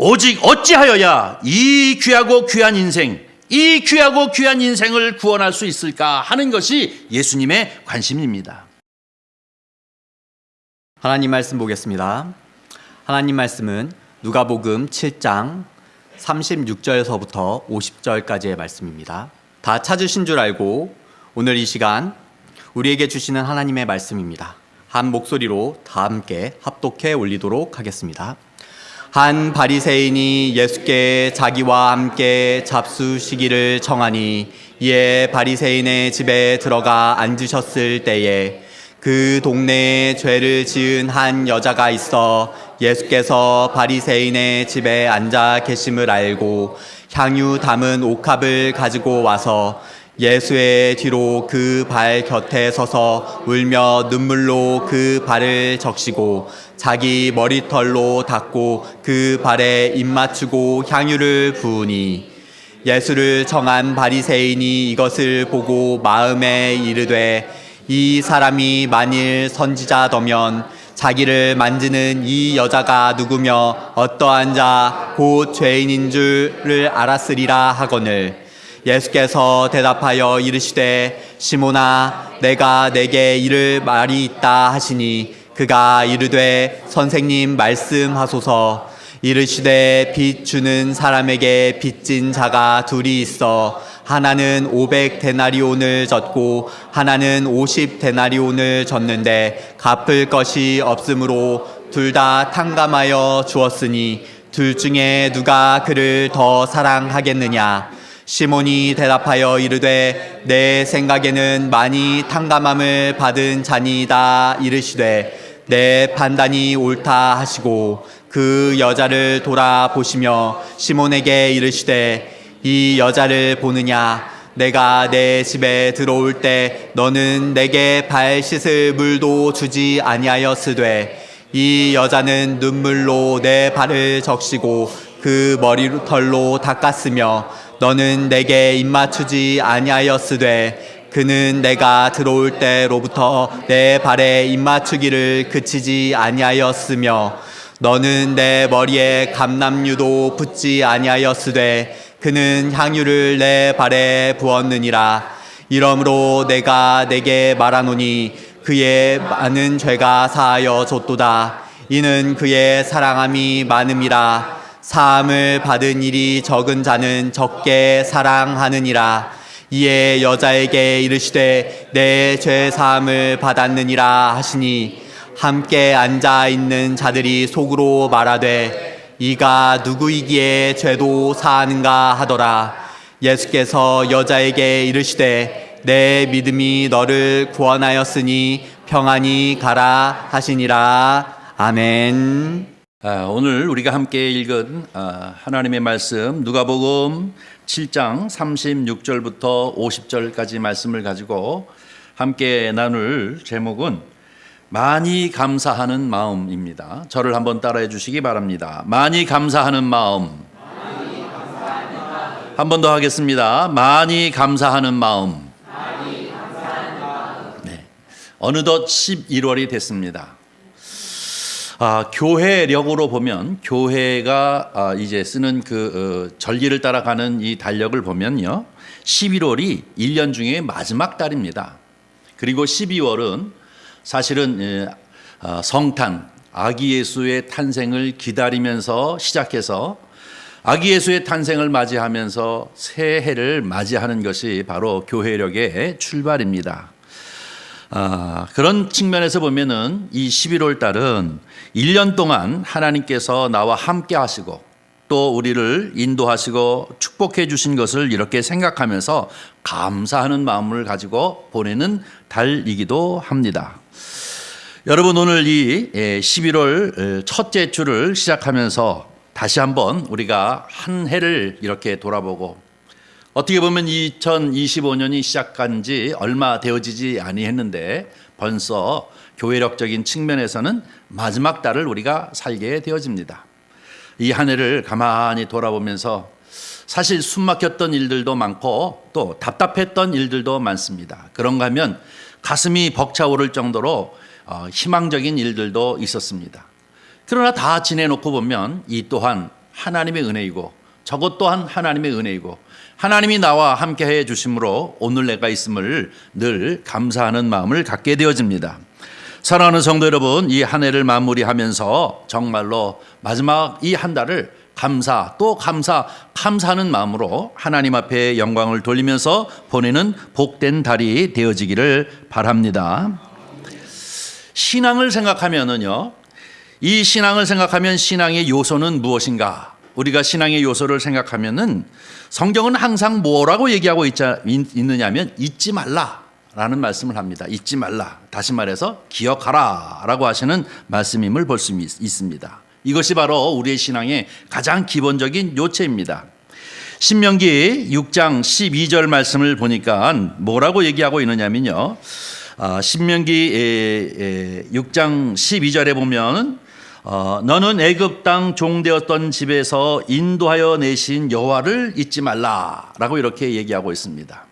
오직 어찌하여야 이 귀하고 귀한 인생, 이 귀하고 귀한 인생을 구원할 수 있을까 하는 것이 예수님의 관심입니다. 하나님 말씀 보겠습니다. 하나님 말씀은 누가복음 7장 36절에서부터 50절까지의 말씀입니다. 다 찾으신 줄 알고 오늘 이 시간 우리에게 주시는 하나님의 말씀입니다. 한 목소리로 다 함께 합독해 올리도록 하겠습니다. 한 바리새인이 예수께 자기와 함께 잡수시기를 청하니 이에 바리새인의 집에 들어가 앉으셨을 때에 그 동네에 죄를 지은 한 여자가 있어 예수께서 바리새인의 집에 앉아 계심을 알고 향유 담은 옥합을 가지고 와서 예수의 뒤로 그 발 곁에 서서 울며 눈물로 그 발을 적시고 자기 머리털로 닦고 그 발에 입 맞추고 향유를 부으니 예수를 청한 바리새인이 이것을 보고 마음에 이르되 이 사람이 만일 선지자더면 자기를 만지는 이 여자가 누구며 어떠한 자 곧 죄인인 줄을 알았으리라 하거늘 예수께서 대답하여 이르시되 시몬아 내가 내게 이를 말이 있다 하시니 그가 이르되 선생님 말씀하소서. 이르시되 빚 주는 사람에게 빚진 자가 둘이 있어 하나는 500데나리온을 졌고 하나는 50데나리온을 졌는데 갚을 것이 없으므로 둘 다 탕감하여 주었으니 둘 중에 누가 그를 더 사랑하겠느냐. 시몬이 대답하여 이르되 내 생각에는 많이 탕감함을 받은 자니이다. 이르시되 내 판단이 옳다 하시고 그 여자를 돌아보시며 시몬에게 이르시되 이 여자를 보느냐. 내가 내 집에 들어올 때 너는 내게 발 씻을 물도 주지 아니하였으되 이 여자는 눈물로 내 발을 적시고 그 머리털로 닦았으며 너는 내게 입 맞추지 아니하였으되 그는 내가 들어올 때로부터 내 발에 입 맞추기를 그치지 아니하였으며 너는 내 머리에 감람유도 붓지 아니하였으되 그는 향유를 내 발에 부었느니라. 이러므로 내가 내게 말하노니 그의 많은 죄가 사하여 줬도다. 이는 그의 사랑함이 많음이라. 사함을 받은 일이 적은 자는 적게 사랑하느니라. 이에 여자에게 이르시되 내 죄 사함을 받았느니라 하시니 함께 앉아 있는 자들이 속으로 말하되 이가 누구이기에 죄도 사하는가 하더라. 예수께서 여자에게 이르시되 내 믿음이 너를 구원하였으니 평안히 가라 하시니라. 아멘. 오늘 우리가 함께 읽은 하나님의 말씀 누가복음 7장 36절부터 50절까지 말씀을 가지고 함께 나눌 제목은 많이 감사하는 마음입니다. 저를 한번 따라해 주시기 바랍니다. 많이 감사하는 마음. 한 번 더 하겠습니다. 많이 감사하는 마음. 네. 어느덧 11월이 됐습니다. 교회력으로 보면 교회가 이제 쓰는 그 절기를 따라가는 이 달력을 보면요, 11월이 1년 중에 마지막 달입니다. 그리고 12월은 사실은 성탄, 아기 예수의 탄생을 기다리면서 시작해서 아기 예수의 탄생을 맞이하면서 새해를 맞이하는 것이 바로 교회력의 출발입니다. 그런 측면에서 보면은 이 11월 달은 1년 동안 하나님께서 나와 함께 하시고 또 우리를 인도하시고 축복해 주신 것을 이렇게 생각하면서 감사하는 마음을 가지고 보내는 달이기도 합니다. 여러분, 오늘 이 11월 첫째 주를 시작하면서 다시 한번 우리가 한 해를 이렇게 돌아보고 어떻게 보면 2025년이 시작한 지 얼마 되어지지 아니했는데 벌써 교회력적인 측면에서는 마지막 달을 우리가 살게 되어집니다. 이 한 해를 가만히 돌아보면서 사실 숨막혔던 일들도 많고 또 답답했던 일들도 많습니다. 그런가 하면 가슴이 벅차오를 정도로 희망적인 일들도 있었습니다. 그러나 다 지내놓고 보면 이 또한 하나님의 은혜이고 저것 또한 하나님의 은혜이고 하나님이 나와 함께 해 주심으로 오늘 내가 있음을 늘 감사하는 마음을 갖게 되어집니다. 사랑하는 성도 여러분, 이 한 해를 마무리하면서 정말로 마지막 이 한 달을 감사하는 마음으로 하나님 앞에 영광을 돌리면서 보내는 복된 달이 되어지기를 바랍니다. 신앙을 생각하면은요, 이 신앙을 생각하면 신앙의 요소는 무엇인가? 우리가 신앙의 요소를 생각하면은 성경은 항상 뭐라고 얘기하고 있느냐면 잊지 말라라는 말씀을 합니다. 잊지 말라. 다시 말해서 기억하라라고 하시는 말씀임을 볼 수 있습니다. 이것이 바로 우리의 신앙의 가장 기본적인 요체입니다. 신명기 6장 12절 말씀을 보니까 뭐라고 얘기하고 있느냐면요. 신명기 6장 12절에 보면 너는 애굽 땅 종되었던 집에서 인도하여 내신 여호와를 잊지 말라라고 이렇게 얘기하고 있습니다.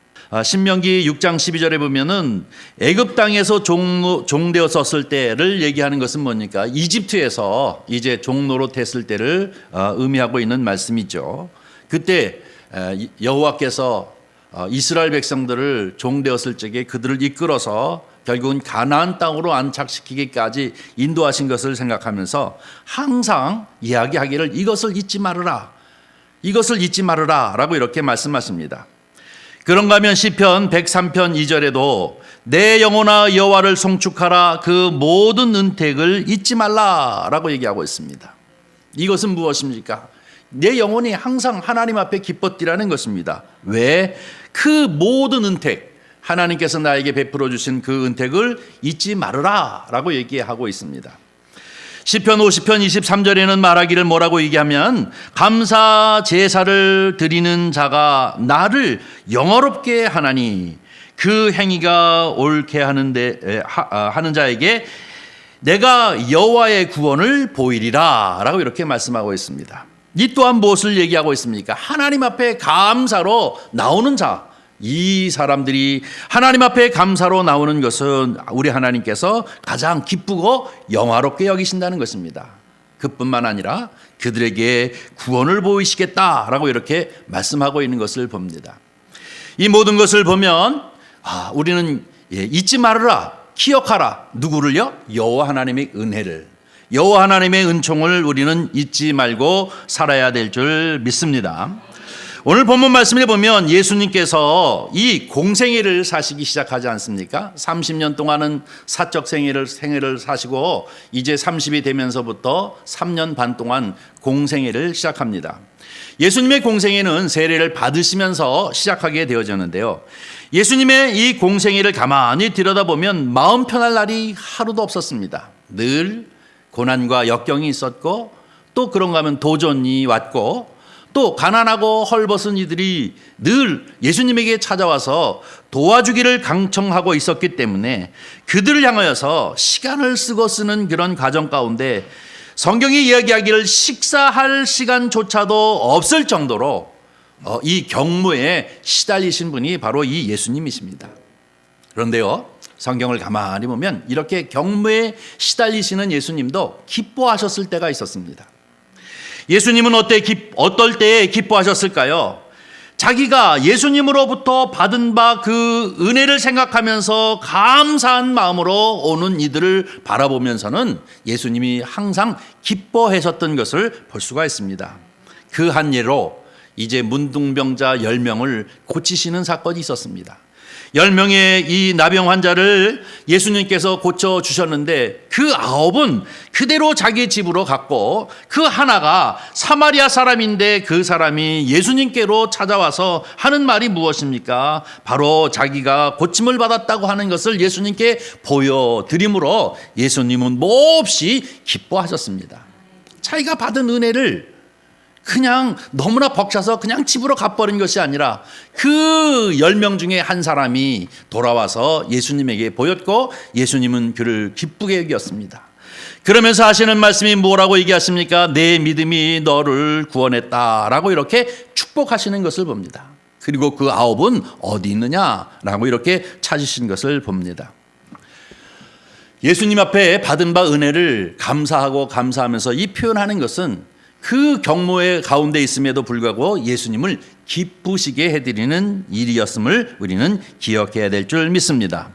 신명기 6장 12절에 보면은 애굽 땅에서 종되었었을 때를 얘기하는 것은 뭡니까? 이집트에서 이제 종로로 됐을 때를 의미하고 있는 말씀이죠. 그때 여호와께서 이스라엘 백성들을 종되었을 적에 그들을 이끌어서 결국은 가나안 땅으로 안착시키기까지 인도하신 것을 생각하면서 항상 이야기하기를 이것을 잊지 말으라 라고 이렇게 말씀하십니다. 그런가 하면 시편 103편 2절에도 내 영혼아 여호와를 송축하라 그 모든 은택을 잊지 말라라고 얘기하고 있습니다. 이것은 무엇입니까? 내 영혼이 항상 하나님 앞에 기뻤디라는 것입니다. 왜? 그 모든 은택, 하나님께서 나에게 베풀어 주신 그 은택을 잊지 말으라라고 얘기하고 있습니다. 시편 50편 23절에는 말하기를 뭐라고 얘기하면 감사 제사를 드리는 자가 나를 영화롭게 하나니 그 행위가 옳게 하는 자에게 내가 여호와의 구원을 보이리라 라고 이렇게 말씀하고 있습니다. 이 또한 무엇을 얘기하고 있습니까? 하나님 앞에 감사로 나오는 자, 이 사람들이 하나님 앞에 감사로 나오는 것은 우리 하나님께서 가장 기쁘고 영화롭게 여기신다는 것입니다. 그뿐만 아니라 그들에게 구원을 보이시겠다라고 이렇게 말씀하고 있는 것을 봅니다. 이 모든 것을 보면 우리는 잊지 말으라, 기억하라. 누구를요? 여호와 하나님의 은혜를, 여호와 하나님의 은총을 우리는 잊지 말고 살아야 될 줄 믿습니다. 오늘 본문 말씀을 보면 예수님께서 이 공생애를 사시기 시작하지 않습니까? 30년 동안은 사적 생애를 사시고 이제 30이 되면서부터 3년 반 동안 공생애를 시작합니다. 예수님의 공생애는 세례를 받으시면서 시작하게 되어졌는데요. 예수님의 이 공생애를 가만히 들여다보면 마음 편할 날이 하루도 없었습니다. 늘 고난과 역경이 있었고 또 그런가 하면 도전이 왔고 또 가난하고 헐벗은 이들이 늘 예수님에게 찾아와서 도와주기를 강청하고 있었기 때문에 그들을 향하여서 시간을 쓰는 그런 과정 가운데 성경이 이야기하기를 식사할 시간조차도 없을 정도로 이 경무에 시달리신 분이 바로 이 예수님이십니다. 그런데요, 성경을 가만히 보면 이렇게 경무에 시달리시는 예수님도 기뻐하셨을 때가 있었습니다. 예수님은 어떨 때에 기뻐하셨을까요? 자기가 예수님으로부터 받은 바 그 은혜를 생각하면서 감사한 마음으로 오는 이들을 바라보면서는 예수님이 항상 기뻐하셨던 것을 볼 수가 있습니다. 그 한 예로 이제 문둥병자 10명을 고치시는 사건이 있었습니다. 10명의 이 나병 환자를 예수님께서 고쳐주셨는데 그 9은 그대로 자기 집으로 갔고 그 하나가 사마리아 사람인데 그 사람이 예수님께로 찾아와서 하는 말이 무엇입니까? 바로 자기가 고침을 받았다고 하는 것을 예수님께 보여드림으로 예수님은 몹시 기뻐하셨습니다. 자기가 받은 은혜를 그냥 너무나 벅차서 그냥 집으로 가버린 것이 아니라 그 10명 중에 한 사람이 돌아와서 예수님에게 보였고 예수님은 그를 기쁘게 여겼습니다. 그러면서 하시는 말씀이 뭐라고 얘기하십니까? 내 믿음이 너를 구원했다라고 이렇게 축복하시는 것을 봅니다. 그리고 그 9은 어디 있느냐라고 이렇게 찾으신 것을 봅니다. 예수님 앞에 받은 바 은혜를 감사하면서 이 표현하는 것은 그 경모의 가운데 있음에도 불구하고 예수님을 기쁘시게 해드리는 일이었음을 우리는 기억해야 될 줄 믿습니다.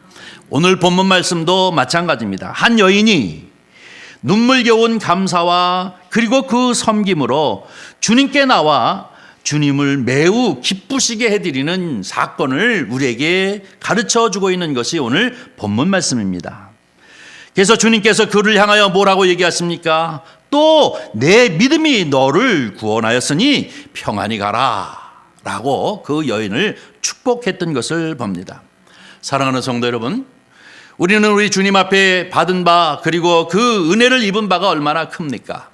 오늘 본문 말씀도 마찬가지입니다. 한 여인이 눈물겨운 감사와 그리고 그 섬김으로 주님께 나와 주님을 매우 기쁘시게 해드리는 사건을 우리에게 가르쳐 주고 있는 것이 오늘 본문 말씀입니다. 그래서 주님께서 그를 향하여 뭐라고 얘기하십니까? 또 내 믿음이 너를 구원하였으니 평안히 가라 라고 그 여인을 축복했던 것을 봅니다. 사랑하는 성도 여러분, 우리는 우리 주님 앞에 받은 바 그리고 그 은혜를 입은 바가 얼마나 큽니까?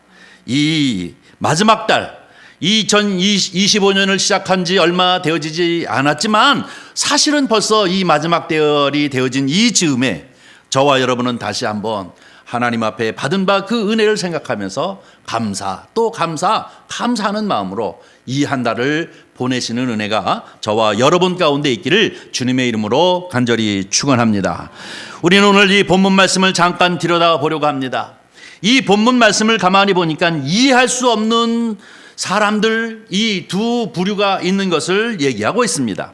이 마지막 달 2025년을 시작한 지 얼마 되어지지 않았지만 사실은 벌써 이 마지막 달이 되어진 이 즈음에 저와 여러분은 다시 한번 하나님 앞에 받은 바 그 은혜를 생각하면서 감사 또 감사하는 마음으로 이 한 달을 보내시는 은혜가 저와 여러분 가운데 있기를 주님의 이름으로 간절히 축원합니다. 우리는 오늘 이 본문 말씀을 잠깐 들여다보려고 합니다. 이 본문 말씀을 가만히 보니까 이해할 수 없는 사람들 이 두 부류가 있는 것을 얘기하고 있습니다.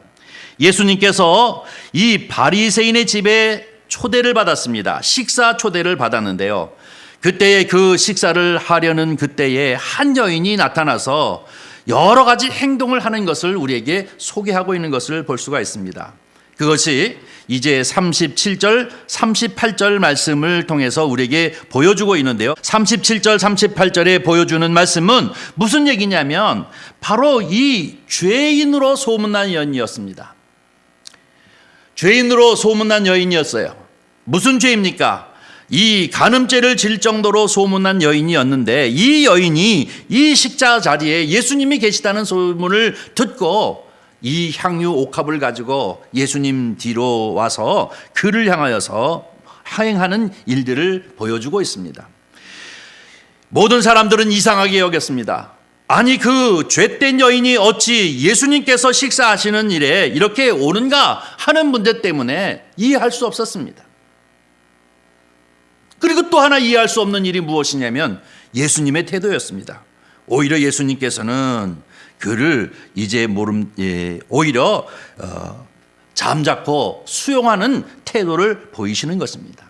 예수님께서 이 바리새인의 집에 초대를 받았습니다. 식사 초대를 받았는데요. 그때에 그 식사를 하려는 그때에 한 여인이 나타나서 여러 가지 행동을 하는 것을 우리에게 소개하고 있는 것을 볼 수가 있습니다. 그것이 이제 37절, 38절 말씀을 통해서 우리에게 보여주고 있는데요. 37절, 38절에 보여주는 말씀은 무슨 얘기냐면 바로 이 죄인으로 소문난 여인이었습니다. 죄인으로 소문난 여인이었어요. 무슨 죄입니까? 이 간음죄를 질 정도로 소문난 여인이었는데 이 여인이 이 식사 자리에 예수님이 계시다는 소문을 듣고 이 향유 옥합을 가지고 예수님 뒤로 와서 그를 향하여서 행하는 일들을 보여주고 있습니다. 모든 사람들은 이상하게 여겼습니다. 아니 그 죄된 여인이 어찌 예수님께서 식사하시는 일에 이렇게 오는가 하는 문제 때문에 이해할 수 없었습니다. 그리고 또 하나 이해할 수 없는 일이 무엇이냐면 예수님의 태도였습니다. 오히려 예수님께서는 그를 이제 오히려 잠자코 수용하는 태도를 보이시는 것입니다.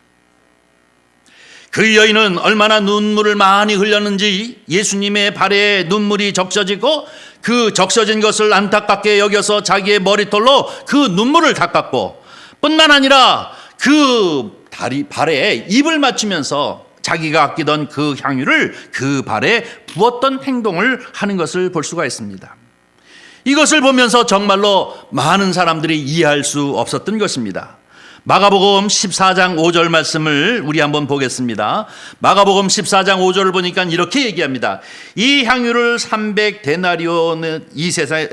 그 여인은 얼마나 눈물을 많이 흘렸는지 예수님의 발에 눈물이 적셔지고 그 적셔진 것을 안타깝게 여겨서 자기의 머리털로 그 눈물을 닦았고 뿐만 아니라 그 발에 입을 맞추면서 자기가 아끼던 그 향유를 그 발에 부었던 행동을 하는 것을 볼 수가 있습니다. 이것을 보면서 정말로 많은 사람들이 이해할 수 없었던 것입니다. 마가복음 14장 5절 말씀을 우리 한번 보겠습니다. 마가복음 14장 5절을 보니까 이렇게 얘기합니다. 이 향유를 300데나리온을 이 세상에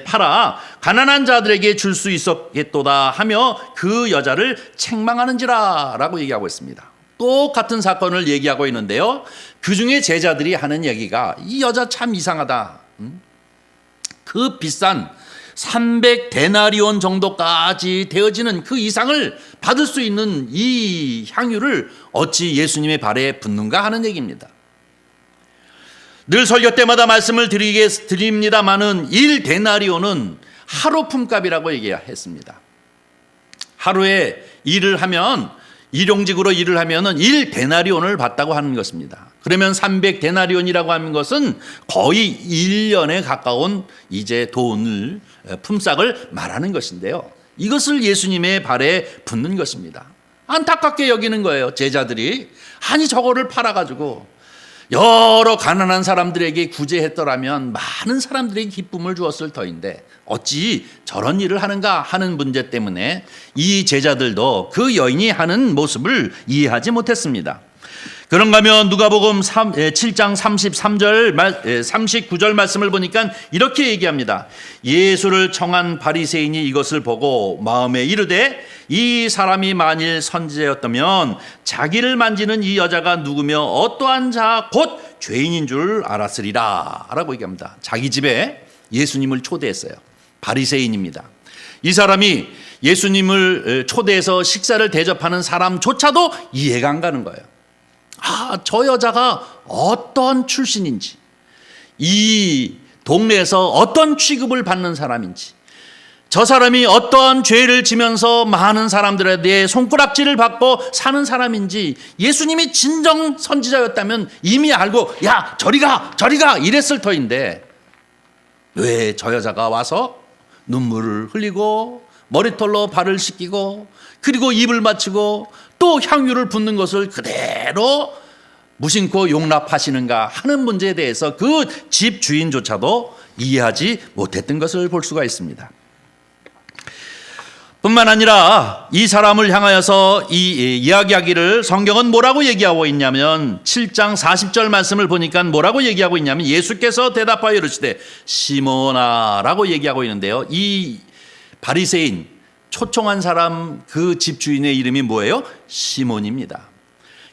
팔아 가난한 자들에게 줄 수 있었겠도다 하며 그 여자를 책망하는지라 라고 얘기하고 있습니다. 똑같은 사건을 얘기하고 있는데요. 그 중에 제자들이 하는 얘기가 이 여자 참 이상하다. 그 비싼 300데나리온 정도까지 되어지는 그 이상을 받을 수 있는 이 향유를 어찌 예수님의 발에 붓는가 하는 얘기입니다. 늘 설교 때마다 말씀을 드립니다마는 1데나리온은 하루 품값이라고 얘기했습니다. 하루에 일을 하면 일용직으로 일을 하면은 1데나리온을 받다고 하는 것입니다. 그러면 300데나리온이라고 하는 것은 거의 1년에 가까운 이제 돈을 품삯을 말하는 것인데요. 이것을 예수님의 발에 붓는 것입니다. 안타깝게 여기는 거예요. 제자들이 아니 저거를 팔아가지고 여러 가난한 사람들에게 구제했더라면 많은 사람들에게 기쁨을 주었을 터인데 어찌 저런 일을 하는가 하는 문제 때문에 이 제자들도 그 여인이 하는 모습을 이해하지 못했습니다. 그런가 하면 누가복음 7장 39절 말씀을 보니까 이렇게 얘기합니다. 예수를 청한 바리새인이 이것을 보고 마음에 이르되 이 사람이 만일 선지자였다면 자기를 만지는 이 여자가 누구며 어떠한 자 곧 죄인인 줄 알았으리라 라고 얘기합니다. 자기 집에 예수님을 초대했어요. 바리새인입니다. 이 사람이 예수님을 초대해서 식사를 대접하는 사람조차도 이해가 안 가는 거예요. 저 여자가 어떤 출신인지 이 동네에서 어떤 취급을 받는 사람인지, 저 사람이 어떠한 죄를 지면서 많은 사람들에 대해 손가락질을 받고 사는 사람인지 예수님이 진정 선지자였다면 이미 알고 야 저리 가 이랬을 터인데, 왜 저 여자가 와서 눈물을 흘리고 머리털로 발을 씻기고 그리고 입을 맞추고 또 향유를 붓는 것을 그대로 무심코 용납하시는가 하는 문제에 대해서 그 집 주인조차도 이해하지 못했던 것을 볼 수가 있습니다. 뿐만 아니라 이 사람을 향하여서 이 이야기하기를 성경은 뭐라고 얘기하고 있냐면 7장 40절 말씀을 보니까 뭐라고 얘기하고 있냐면 예수께서 대답하여 이르시되 시몬아 라고 얘기하고 있는데요. 이 바리새인 초청한 사람 그 집 주인의 이름이 뭐예요? 시몬입니다.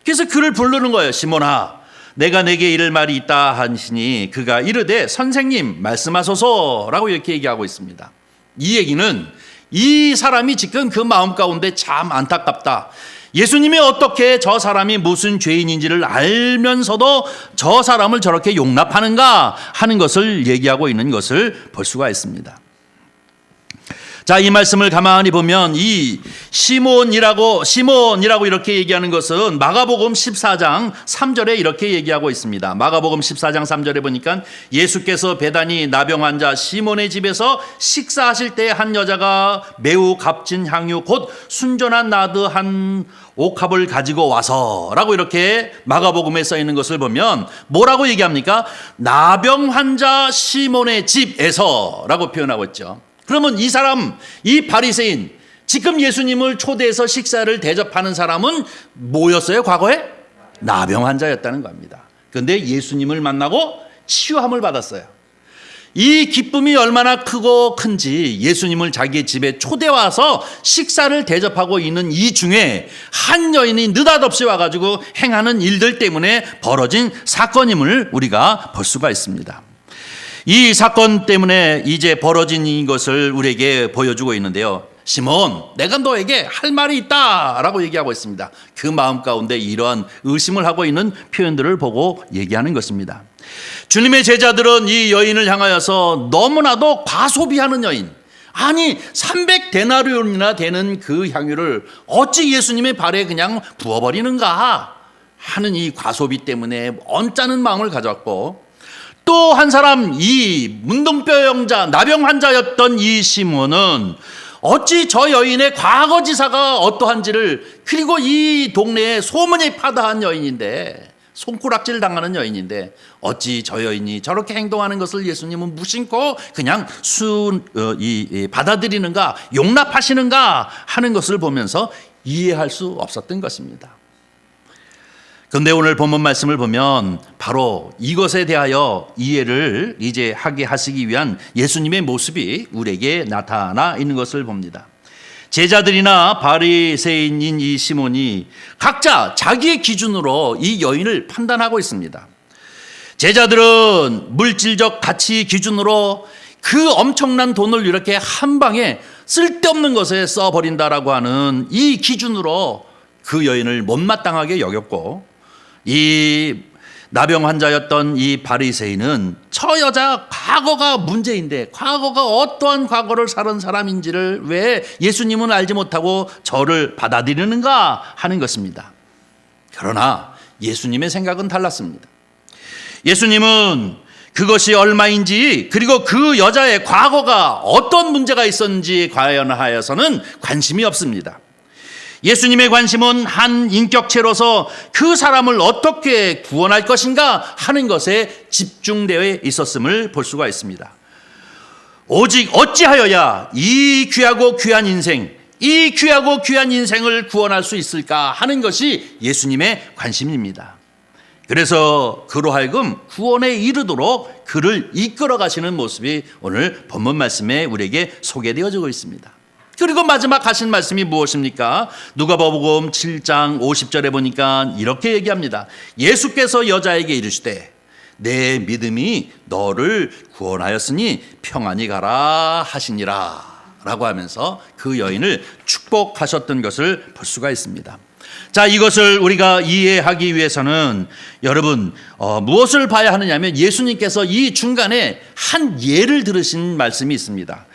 그래서 그를 부르는 거예요. 시몬아 내가 내게 이를 말이 있다 하시니 그가 이르되 선생님 말씀하소서라고 이렇게 얘기하고 있습니다. 이 얘기는 이 사람이 지금 그 마음 가운데 참 안타깝다. 예수님이 어떻게 저 사람이 무슨 죄인인지를 알면서도 저 사람을 저렇게 용납하는가 하는 것을 얘기하고 있는 것을 볼 수가 있습니다. 자, 이 말씀을 가만히 보면 이 시몬이라고 이렇게 얘기하는 것은 마가복음 14장 3절에 이렇게 얘기하고 있습니다. 마가복음 14장 3절에 보니까 예수께서 베다니 나병 환자 시몬의 집에서 식사하실 때 한 여자가 매우 값진 향유 곧 순전한 나드 한 옥합을 가지고 와서라고 이렇게 마가복음에 써 있는 것을 보면 뭐라고 얘기합니까? 나병 환자 시몬의 집에서라고 표현하고 있죠. 그러면 이 사람, 이 바리새인, 지금 예수님을 초대해서 식사를 대접하는 사람은 뭐였어요? 과거에? 나병 환자였다는 겁니다. 그런데 예수님을 만나고 치유함을 받았어요. 이 기쁨이 얼마나 크고 큰지 예수님을 자기의 집에 초대와서 식사를 대접하고 있는 이 중에 한 여인이 느닷없이 와가지고 행하는 일들 때문에 벌어진 사건임을 우리가 볼 수가 있습니다. 이 사건 때문에 이제 벌어진 것을 우리에게 보여주고 있는데요. 시몬, 내가 너에게 할 말이 있다 라고 얘기하고 있습니다. 그 마음 가운데 이러한 의심을 하고 있는 표현들을 보고 얘기하는 것입니다. 주님의 제자들은 이 여인을 향하여서 너무나도 과소비하는 여인, 아니 300데나리온이나 되는 그 향유를 어찌 예수님의 발에 그냥 부어버리는가 하는 이 과소비 때문에 언짢은 마음을 가졌고, 또 한 사람 이 문둥병자 나병 환자였던 이 시몬은 어찌 저 여인의 과거지사가 어떠한지를, 그리고 이 동네에 소문이 파다한 여인인데 손가락질 당하는 여인인데 어찌 저 여인이 저렇게 행동하는 것을 예수님은 무심코 그냥 받아들이는가 용납하시는가 하는 것을 보면서 이해할 수 없었던 것입니다. 그런데 오늘 본문 말씀을 보면 바로 이것에 대하여 이해를 이제 하게 하시기 위한 예수님의 모습이 우리에게 나타나 있는 것을 봅니다. 제자들이나 바리새인인 이 시몬이 각자 자기의 기준으로 이 여인을 판단하고 있습니다. 제자들은 물질적 가치 기준으로 그 엄청난 돈을 이렇게 한 방에 쓸데없는 것에 써버린다라고 하는 이 기준으로 그 여인을 못마땅하게 여겼고, 이 나병 환자였던 이 바리새인은 저 여자 과거가 문제인데 과거가 어떠한 과거를 살은 사람인지를 왜 예수님은 알지 못하고 저를 받아들이는가 하는 것입니다. 그러나 예수님의 생각은 달랐습니다. 예수님은 그것이 얼마인지, 그리고 그 여자의 과거가 어떤 문제가 있었는지 관련하여서는 관심이 없습니다. 예수님의 관심은 한 인격체로서 그 사람을 어떻게 구원할 것인가 하는 것에 집중되어 있었음을 볼 수가 있습니다. 오직 어찌하여야 이 귀하고 귀한 인생, 이 귀하고 귀한 인생을 구원할 수 있을까 하는 것이 예수님의 관심입니다. 그래서 그로 하여금 구원에 이르도록 그를 이끌어 가시는 모습이 오늘 본문 말씀에 우리에게 소개되어지고 있습니다. 그리고 마지막 하신 말씀이 무엇입니까? 누가복음 7장 50절에 보니까 이렇게 얘기합니다. 예수께서 여자에게 이르시되 내 믿음이 너를 구원하였으니 평안히 가라 하시니라 라고 하면서 그 여인을 축복하셨던 것을 볼 수가 있습니다. 자, 이것을 우리가 이해하기 위해서는 여러분 무엇을 봐야 하느냐면 예수님께서 이 중간에 한 예를 들으신 말씀이 있습니다.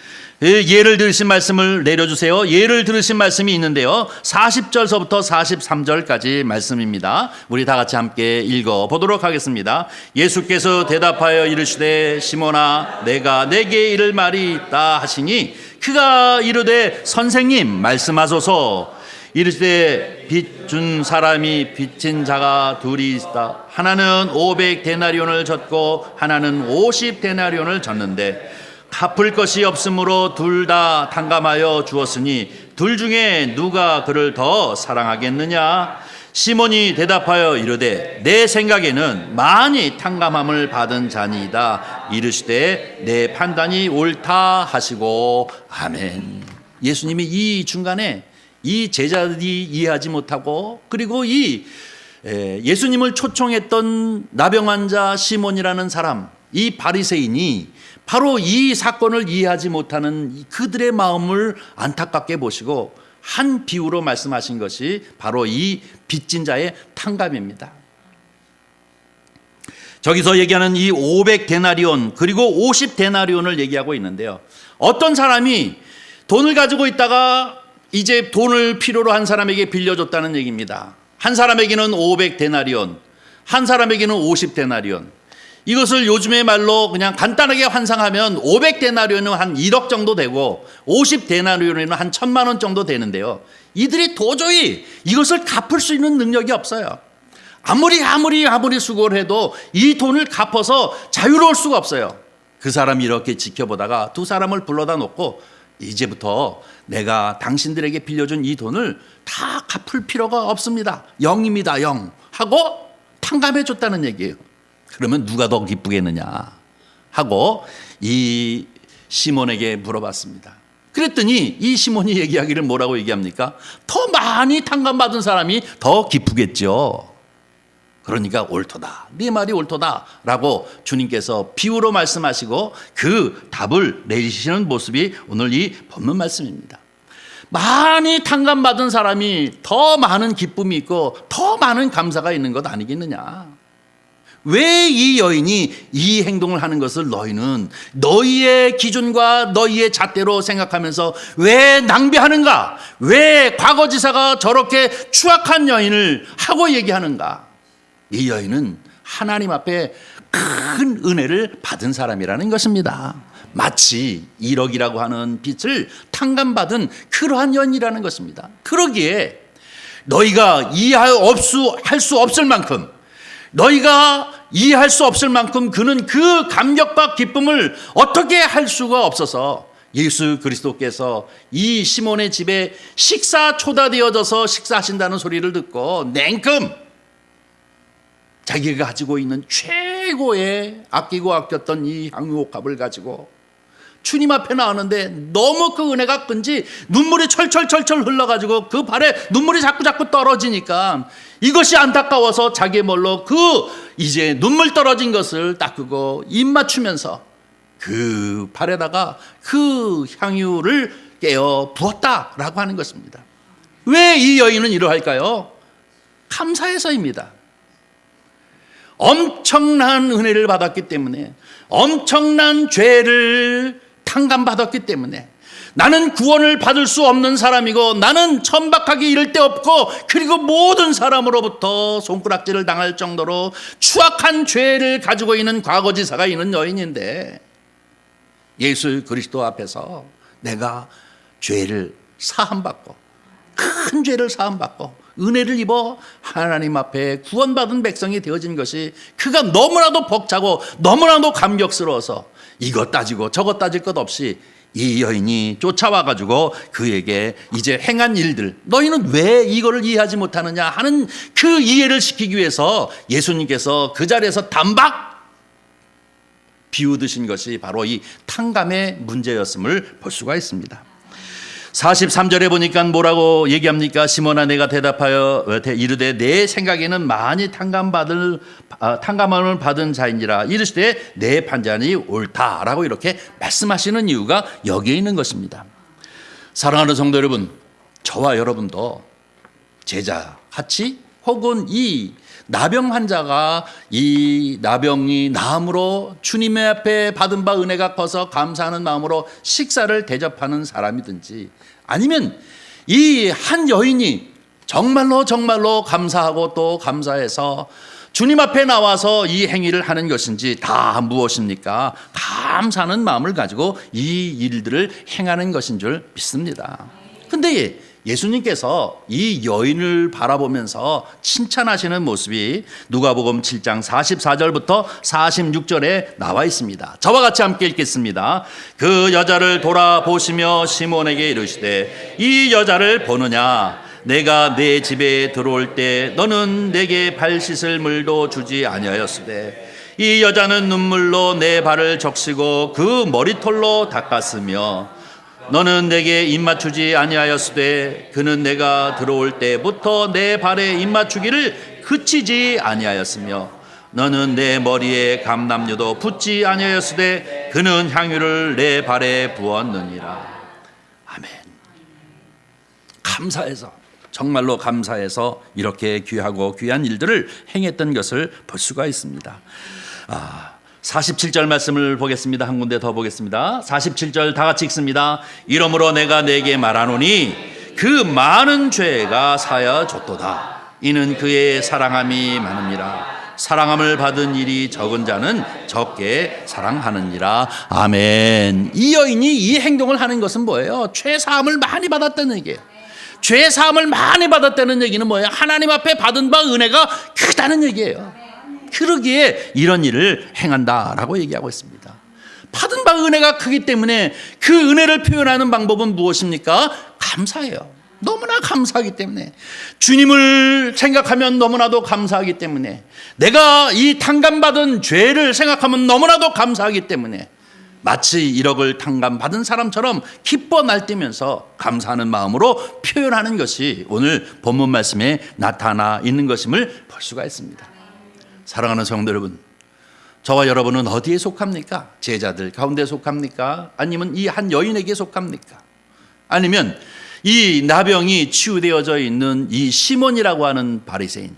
예를 들으신 말씀을 내려주세요. 예를 들으신 말씀이 있는데요, 40절서부터 43절까지 말씀입니다. 우리 다 같이 함께 읽어보도록 하겠습니다. 예수께서 대답하여 이르시되 시몬아 내가 내게 이를 말이 있다 하시니 그가 이르되 선생님 말씀하소서. 이르시되 빚 준 사람이 빚진 자가 둘이 있다. 하나는 500데나리온을 졌고 하나는 50데나리온을 졌는데 갚을 것이 없으므로 둘 다 탕감하여 주었으니 둘 중에 누가 그를 더 사랑하겠느냐? 시몬이 대답하여 이르되 내 생각에는 많이 탕감함을 받은 자니이다. 이르시되 내 판단이 옳다 하시고 아멘. 예수님이 이 중간에 이 제자들이 이해하지 못하고 그리고 이 예수님을 초청했던 나병 환자 시몬이라는 사람, 이 바리새인이 바로 이 사건을 이해하지 못하는 그들의 마음을 안타깝게 보시고 한 비유로 말씀하신 것이 바로 이 빚진 자의 탕감입니다. 저기서 얘기하는 이 500데나리온 그리고 50데나리온을 얘기하고 있는데요, 어떤 사람이 돈을 가지고 있다가 이제 돈을 필요로 한 사람에게 빌려줬다는 얘기입니다. 한 사람에게는 500데나리온, 한 사람에게는 50데나리온. 이것을 요즘의 말로 그냥 간단하게 환상하면 500데나리온은 한 1억 정도 되고 50데나리온은 한 1,000만 원 정도 되는데요, 이들이 도저히 이것을 갚을 수 있는 능력이 없어요. 아무리 수고를 해도 이 돈을 갚아서 자유로울 수가 없어요. 그 사람이 이렇게 지켜보다가 두 사람을 불러다 놓고 이제부터 내가 당신들에게 빌려준 이 돈을 다 갚을 필요가 없습니다. 0입니다. 0 하고 탕감해 줬다는 얘기예요. 그러면 누가 더 기쁘겠느냐 하고 이 시몬에게 물어봤습니다. 그랬더니 이 시몬이 얘기하기를 뭐라고 얘기합니까? 더 많이 탕감받은 사람이 더 기쁘겠죠. 그러니까 옳도다, 네 말이 옳도다 라고 주님께서 비유로 말씀하시고 그 답을 내리시는 모습이 오늘 이 본문 말씀입니다. 많이 탕감받은 사람이 더 많은 기쁨이 있고 더 많은 감사가 있는 것 아니겠느냐. 왜 이 여인이 이 행동을 하는 것을 너희는 너희의 기준과 너희의 잣대로 생각하면서 왜 낭비하는가? 왜 과거지사가 저렇게 추악한 여인을 하고 얘기하는가? 이 여인은 하나님 앞에 큰 은혜를 받은 사람이라는 것입니다. 마치 1억이라고 하는 빚을 탕감받은 그러한 여인이라는 것입니다. 그러기에 너희가 이해할 수 없을 만큼, 너희가 이해할 수 없을 만큼 그는 그 감격과 기쁨을 어떻게 할 수가 없어서 예수 그리스도께서 이 시몬의 집에 식사 초대되어져서 식사하신다는 소리를 듣고 냉큼 자기가 가지고 있는 최고의 아끼고 아꼈던 이 향유옥합을 가지고 주님 앞에 나왔는데 너무 그 은혜가 큰지 눈물이 철철철철 흘러가지고 그 발에 눈물이 자꾸 떨어지니까 이것이 안타까워서 자기의 뭘로 그 이제 눈물 떨어진 것을 닦고 입 맞추면서 그 발에다가 그 향유를 깨어 부었다라고 하는 것입니다. 왜 이 여인은 이러할까요? 감사해서입니다. 엄청난 은혜를 받았기 때문에, 엄청난 죄를 탕감받았기 때문에, 나는 구원을 받을 수 없는 사람이고 나는 천박하기 이를 데 없고 그리고 모든 사람으로부터 손가락질을 당할 정도로 추악한 죄를 가지고 있는 과거지사가 있는 여인인데 예수 그리스도 앞에서 내가 죄를 사함받고 큰 죄를 사함받고 은혜를 입어 하나님 앞에 구원받은 백성이 되어진 것이 그가 너무나도 벅차고 너무나도 감격스러워서 이것 따지고 저것 따질 것 없이 이 여인이 쫓아와가지고 그에게 이제 행한 일들, 너희는 왜 이거를 이해하지 못하느냐 하는 그 이해를 시키기 위해서 예수님께서 그 자리에서 단박 비우드신 것이 바로 이 탕감의 문제였음을 볼 수가 있습니다. 43절에 보니까 뭐라고 얘기합니까? 시몬아 내가 대답하여 이르되 내 생각에는 많이 탕감을 받은 자인지라 이르시되 내 판단이 옳다라고 이렇게 말씀하시는 이유가 여기에 있는 것입니다. 사랑하는 성도 여러분, 저와 여러분도 제자가 같이 혹은 이 나병 환자가 이 나병이 나음으로 주님의 앞에 받은 바 은혜가 커서 감사하는 마음으로 식사를 대접하는 사람이든지 아니면 이 한 여인이 정말로 감사하고 또 감사해서 주님 앞에 나와서 이 행위를 하는 것인지 다 무엇입니까? 감사하는 마음을 가지고 이 일들을 행하는 것인 줄 믿습니다. 근데 예수님께서 이 여인을 바라보면서 칭찬하시는 모습이 누가복음 7장 44절부터 46절에 나와 있습니다. 저와 같이 함께 읽겠습니다. 그 여자를 돌아보시며 시몬에게 이르시되 이 여자를 보느냐? 내가 내 집에 들어올 때 너는 내게 발 씻을 물도 주지 아니하였으되 이 여자는 눈물로 내 발을 적시고 그 머리털로 닦았으며 너는 내게 입맞추지 아니하였으되 그는 내가 들어올 때부터 내 발에 입맞추기를 그치지 아니하였으며 너는 내 머리에 감람유도 붓지 아니하였으되 그는 향유를 내 발에 부었느니라. 아멘. 감사해서 정말로 감사해서 이렇게 귀하고 귀한 일들을 행했던 것을 볼 수가 있습니다. 47절 말씀을 보겠습니다. 한 군데 더 보겠습니다. 47절 다 같이 읽습니다. 이러므로 내가 내게 말하노니 그 많은 죄가 사여졌도다. 이는 그의 사랑함이 많음이라. 사랑함을 받은 일이 적은 자는 적게 사랑하느니라. 아멘. 이 여인이 이 행동을 하는 것은 뭐예요? 죄 사함을 많이 받았다는 얘기예요. 죄 사함을 많이 받았다는 얘기는 뭐예요? 하나님 앞에 받은 바 은혜가 크다는 얘기예요. 그러기에 이런 일을 행한다라고 얘기하고 있습니다. 받은 바 은혜가 크기 때문에 그 은혜를 표현하는 방법은 무엇입니까? 감사해요. 너무나 감사하기 때문에, 주님을 생각하면 너무나도 감사하기 때문에, 내가 이 탕감받은 죄를 생각하면 너무나도 감사하기 때문에 마치 1억을 탕감받은 사람처럼 기뻐 날뛰면서 감사하는 마음으로 표현하는 것이 오늘 본문 말씀에 나타나 있는 것임을 볼 수가 있습니다. 사랑하는 성도 여러분, 저와 여러분은 어디에 속합니까? 제자들 가운데 속합니까? 아니면 이 한 여인에게 속합니까? 아니면 이 나병이 치유되어져 있는 이 시몬이라고 하는 바리새인,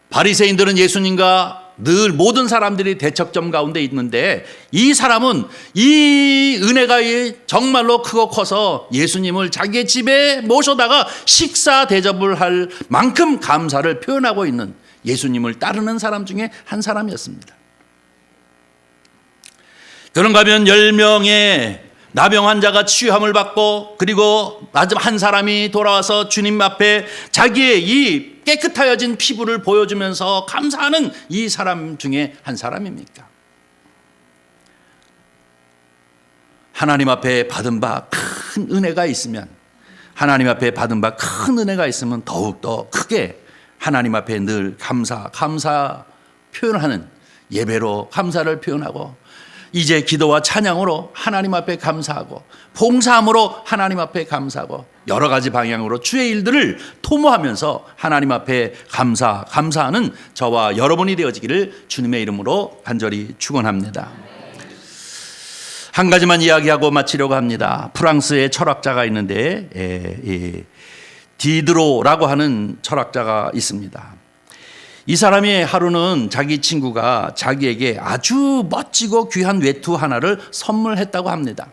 바리새인들은 예수님과 늘 모든 사람들이 대척점 가운데 있는데 이 사람은 이 은혜가 정말로 크고 커서 예수님을 자기의 집에 모셔다가 식사 대접을 할 만큼 감사를 표현하고 있는 예수님을 따르는 사람 중에 한 사람이었습니다. 그런가 하면 10명의 나병 환자가 치유함을 받고 그리고 마지막 한 사람이 돌아와서 주님 앞에 자기의 이 깨끗하여진 피부를 보여주면서 감사하는 이 사람 중에 한 사람입니까? 하나님 앞에 받은 바 큰 은혜가 있으면, 하나님 앞에 받은 바 큰 은혜가 있으면 더욱더 크게 하나님 앞에 늘 감사 표현하는 예배로 감사를 표현하고, 이제 기도와 찬양으로 하나님 앞에 감사하고, 봉사함으로 하나님 앞에 감사하고, 여러 가지 방향으로 주의 일들을 토모하면서 하나님 앞에 감사하는 저와 여러분이 되어지기를 주님의 이름으로 간절히 축원합니다. 한 가지만 이야기하고 마치려고 합니다. 프랑스의 철학자가 있는데 디드로라고 하는 철학자가 있습니다. 이 사람이 하루는 자기 친구가 자기에게 아주 멋지고 귀한 외투 하나를 선물했다고 합니다.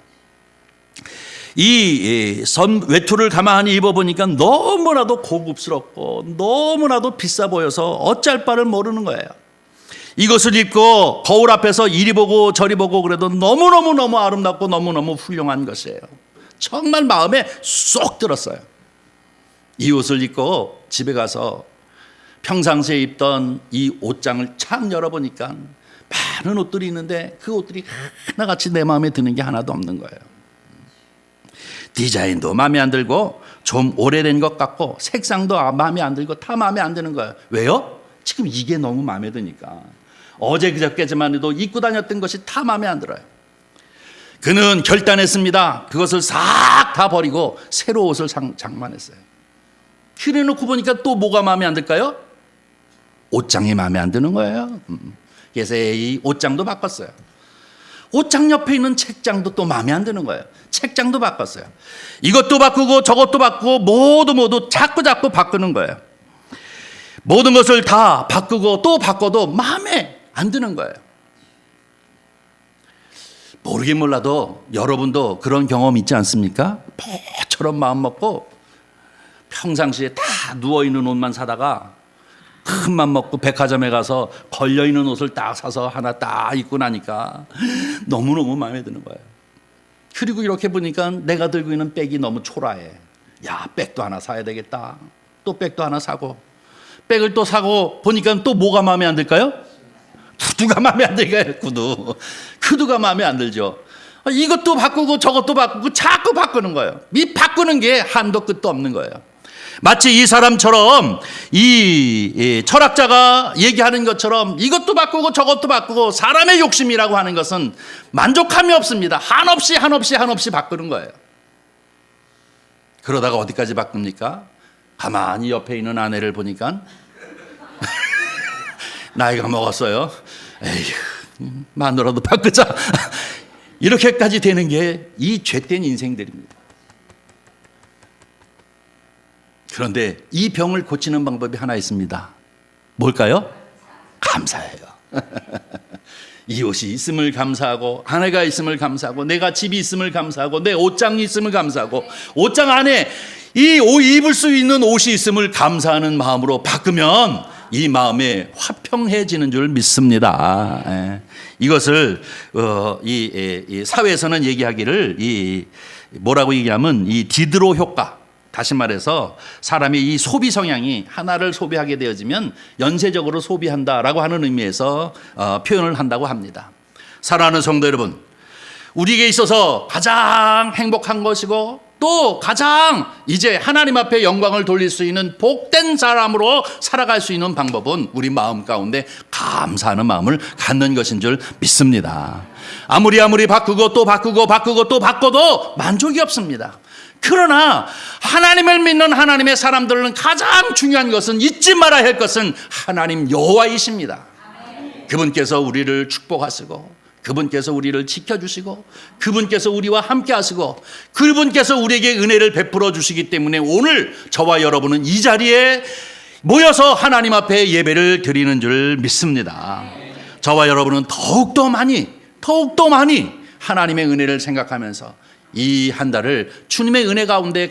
이 외투를 가만히 입어보니까 너무나도 고급스럽고 너무나도 비싸 보여서 어쩔 바를 모르는 거예요. 이것을 입고 거울 앞에서 이리 보고 저리 보고 그래도 너무너무 아름답고 너무너무 훌륭한 것이에요. 정말 마음에 쏙 들었어요. 이 옷을 입고 집에 가서 평상시에 입던 이 옷장을 착 열어보니까 많은 옷들이 있는데 그 옷들이 하나같이 내 마음에 드는 게 하나도 없는 거예요. 디자인도 마음에 안 들고 좀 오래된 것 같고 색상도 마음에 안 들고 다 마음에 안 드는 거예요. 왜요? 지금 이게 너무 마음에 드니까. 어제 그저께만 해도 입고 다녔던 것이 다 마음에 안 들어요. 그는 결단했습니다. 그것을 싹 다 버리고 새로 옷을 장만했어요. 그래놓고 보니까 또 뭐가 마음에 안 들까요? 옷장이 마음에 안 드는 거예요. 그래서 이 옷장도 바꿨어요. 옷장 옆에 있는 책장도 또 마음에 안 드는 거예요. 책장도 바꿨어요. 이것도 바꾸고 저것도 바꾸고 모두 자꾸 바꾸는 거예요. 모든 것을 다 바꾸고 또 바꿔도 마음에 안 드는 거예요. 모르긴 몰라도 여러분도 그런 경험 있지 않습니까? 배처럼 마음 먹고 평상시에 다 누워있는 옷만 사다가 큰 맘 먹고 백화점에 가서 걸려있는 옷을 딱 사서 하나 딱 입고 나니까 너무너무 마음에 드는 거예요. 그리고 이렇게 보니까 내가 들고 있는 백이 너무 초라해. 야, 백도 하나 사야 되겠다. 또 백도 하나 사고, 백을 또 사고 보니까 또 뭐가 마음에 안 들까요? 구두가 마음에 안 들까요? 구두가 마음에 안 들죠. 이것도 바꾸고 저것도 바꾸고 자꾸 바꾸는 거예요. 이 바꾸는 게 한도 끝도 없는 거예요. 마치 이 사람처럼 이 철학자가 얘기하는 것처럼 이것도 바꾸고 저것도 바꾸고 사람의 욕심이라고 하는 것은 만족함이 없습니다. 한없이 바꾸는 거예요. 그러다가 어디까지 바꿉니까? 가만히 옆에 있는 아내를 보니까 나이가 먹었어요. 에휴, 마누라도 바꾸자. 이렇게까지 되는 게 이 죄된 인생들입니다. 그런데 이 병을 고치는 방법이 하나 있습니다. 뭘까요? 감사해요. 이 옷이 있음을 감사하고, 아내가 있음을 감사하고, 내가 집이 있음을 감사하고, 내 옷장이 있음을 감사하고, 옷장 안에 이 입을 수 있는 옷이 있음을 감사하는 마음으로 바꾸면 이 마음에 화평해지는 줄 믿습니다. 이것을 이 사회에서는 얘기하기를 뭐라고 얘기하면 이 디드로 효과. 다시 말해서 사람이 이 소비 성향이 하나를 소비하게 되어지면 연쇄적으로 소비한다라고 하는 의미에서 표현을 한다고 합니다. 사랑하는 성도 여러분, 우리에게 있어서 가장 행복한 것이고 또 가장 이제 하나님 앞에 영광을 돌릴 수 있는 복된 사람으로 살아갈 수 있는 방법은 우리 마음 가운데 감사하는 마음을 갖는 것인 줄 믿습니다. 아무리 바꾸고 또 바꿔도 만족이 없습니다. 그러나 하나님을 믿는 하나님의 사람들은 가장 중요한 것은 잊지 말아야 할 것은 하나님 여호와이십니다. 그분께서 우리를 축복하시고, 그분께서 우리를 지켜주시고, 그분께서 우리와 함께 하시고, 그분께서 우리에게 은혜를 베풀어 주시기 때문에 오늘 저와 여러분은 이 자리에 모여서 하나님 앞에 예배를 드리는 줄 믿습니다. 저와 여러분은 더욱더 많이 하나님의 은혜를 생각하면서 이 한 달을 주님의 은혜 가운데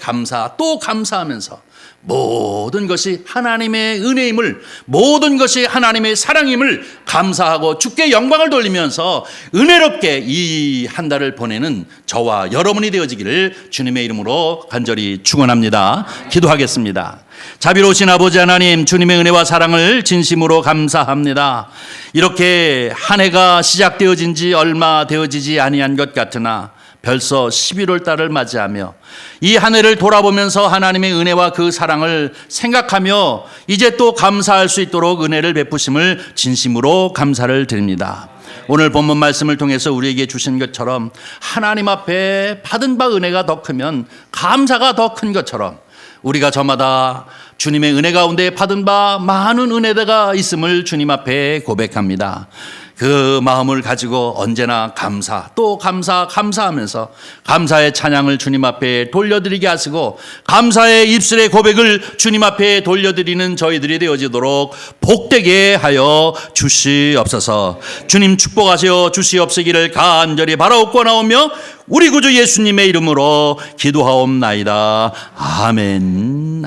또 감사하면서 모든 것이 하나님의 은혜임을, 모든 것이 하나님의 사랑임을 감사하고 주께 영광을 돌리면서 은혜롭게 이 한 달을 보내는 저와 여러분이 되어지기를 주님의 이름으로 간절히 축원합니다. 기도하겠습니다. 자비로우신 아버지 하나님, 주님의 은혜와 사랑을 진심으로 감사합니다. 이렇게 한 해가 시작되어진 지 얼마 되어지지 아니한 것 같으나 벌써 11월 달을 맞이하며 이 한 해를 돌아보면서 하나님의 은혜와 그 사랑을 생각하며 이제 또 감사할 수 있도록 은혜를 베푸심을 진심으로 감사를 드립니다. 오늘 본문 말씀을 통해서 우리에게 주신 것처럼 하나님 앞에 받은 바 은혜가 더 크면 감사가 더 큰 것처럼 우리가 저마다 주님의 은혜 가운데 받은 바 많은 은혜가 있음을 주님 앞에 고백합니다. 그 마음을 가지고 언제나 감사하면서 감사의 찬양을 주님 앞에 돌려드리게 하시고 감사의 입술의 고백을 주님 앞에 돌려드리는 저희들이 되어지도록 복되게 하여 주시옵소서. 주님 축복하시어 주시옵시기를 간절히 바라옵고나오며 우리 구주 예수님의 이름으로 기도하옵나이다. 아멘.